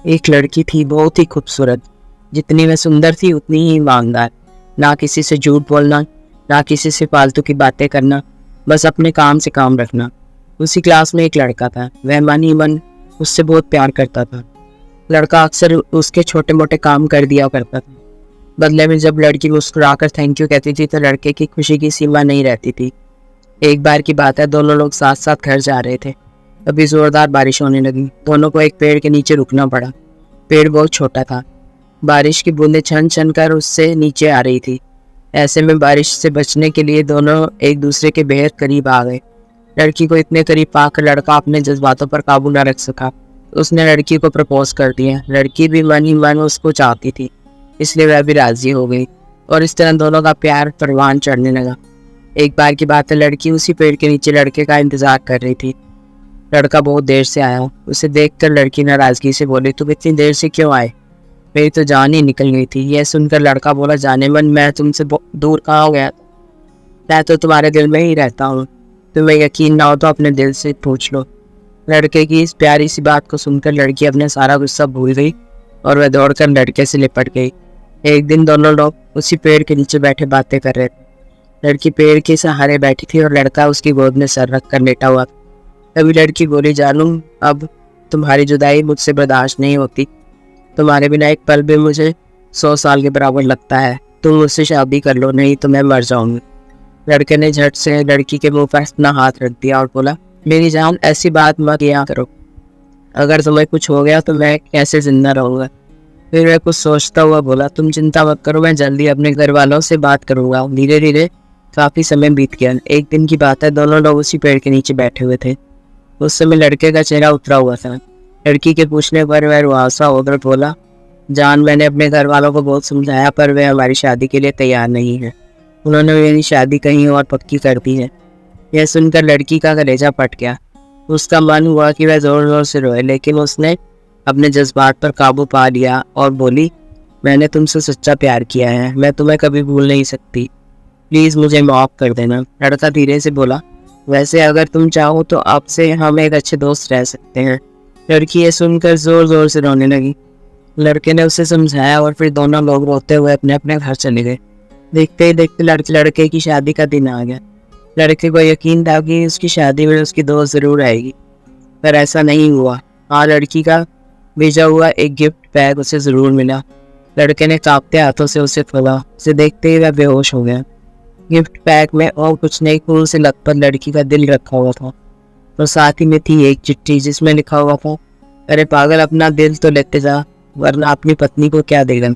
एक लड़की थी बहुत ही खूबसूरत। जितनी वह सुंदर थी उतनी ही ईमानदार। ना किसी से झूठ बोलना, ना किसी से फालतू की बातें करना, बस अपने काम से काम रखना। उसी क्लास में एक लड़का था, वह मन ही मन उससे बहुत प्यार करता था। लड़का अक्सर उसके छोटे मोटे काम कर दिया करता था। बदले में जब लड़की मुस्कुराकर थैंक यू कहती थी तो लड़के की खुशी की सीमा नहीं रहती थी। एक बार की बात है, दोनों लोग साथ साथ घर जा रहे थे। अभी जोरदार बारिश होने लगी। दोनों को एक पेड़ के नीचे रुकना पड़ा। पेड़ बहुत छोटा था। बारिश की बूंदें छन छन कर उससे नीचे आ रही थी। ऐसे में बारिश से बचने के लिए दोनों एक दूसरे के बेहद करीब आ गए। लड़की को इतने करीब पाकर लड़का अपने जज्बातों पर काबू न रख सका। उसने लड़की को प्रपोज कर दिया। लड़की भी मन ही मन उसको चाहती थी, इसलिए वह भी राजी हो गई और इस तरह दोनों का प्यार परवान चढ़ने लगा। एक बार की बात है, लड़की उसी पेड़ के नीचे लड़के का इंतजार कर रही थी। लड़का बहुत देर से आया। उसे देखकर लड़की नाराजगी से बोली, तुम इतनी देर से क्यों आए? मेरी तो जान ही निकल गई थी। यह सुनकर लड़का बोला, जाने मन, मैं तुमसे दूर कहाँ गया? मैं तो तुम्हारे दिल में ही रहता हूँ। तुम्हें यकीन ना हो तो अपने दिल से पूछ लो। लड़के की इस प्यारी सी बात को सुनकर लड़की अपने सारा गुस्सा भूल गई और वह दौड़कर लड़के से लिपट गई। एक दिन दोनों लोग उसी पेड़ के नीचे बैठे बातें कर रहे थे। लड़की पेड़ के सहारे बैठी थी और लड़का उसकी गोद में सर रख कर लेटा हुआ था। तभी लड़की बोली, जानू, अब तुम्हारी जुदाई मुझसे बर्दाश्त नहीं होती। तुम्हारे बिना एक पल भी मुझे 100 साल के बराबर लगता है। तुम मुझसे शादी कर लो, नहीं तो मैं मर जाऊंगी। लड़के ने झट से लड़की के मुंह पर अपना हाथ रख दिया और बोला, मेरी जान, ऐसी बात मत किया करो। अगर तुम्हें कुछ हो गया तो मैं कैसे जिंदा रहूंगा? फिर वह कुछ सोचता हुआ बोला, तुम चिंता मत करो, मैं जल्दी अपने घर वालों से बात करूंगा। धीरे धीरे काफी समय बीत गया। एक दिन की बात है, दोनों लोग उसी पेड़ के नीचे बैठे हुए थे। उस समय लड़के का चेहरा उतरा हुआ था। लड़की के पूछने पर वह रुआसा होकर बोला, जान, मैंने अपने घर वालों को बहुत समझाया पर वे हमारी शादी के लिए तैयार नहीं है। उन्होंने मेरी शादी कहीं और पक्की कर दी है। यह सुनकर लड़की का कलेजा फट गया। उसका मन हुआ कि वह जोर जोर से रोए, लेकिन उसने अपने जज्बात पर काबू पा लिया और बोली, मैंने तुमसे सच्चा प्यार किया है, मैं तुम्हें कभी भूल नहीं सकती। प्लीज़ मुझे माफ़ कर देना। लड़का धीरे से बोला, वैसे अगर तुम चाहो तो आपसे हम एक अच्छे दोस्त रह सकते हैं। लड़की ये सुनकर जोर जोर से रोने लगी। लड़के ने उसे समझाया और फिर दोनों लोग रोते हुए अपने अपने घर चले गए। देखते ही देखते लड़के की शादी का दिन आ गया। लड़के को यकीन था कि उसकी शादी में उसकी दोस्त जरूर आएगी, पर ऐसा नहीं हुआ। हाँ, लड़की का भेजा हुआ एक गिफ्ट बैग उसे जरूर मिला। लड़के ने कांपते हाथों से उसे खोला। उसे देखते ही वह बेहोश हो गया। गिफ्ट पैक में और कुछ नहीं, फूल से लटपट लड़की का दिल रखा हुआ था और साथ ही में थी एक चिट्ठी जिसमें लिखा हुआ था, अरे पागल, अपना दिल तो लेते जा, वरना अपनी पत्नी को क्या देगा।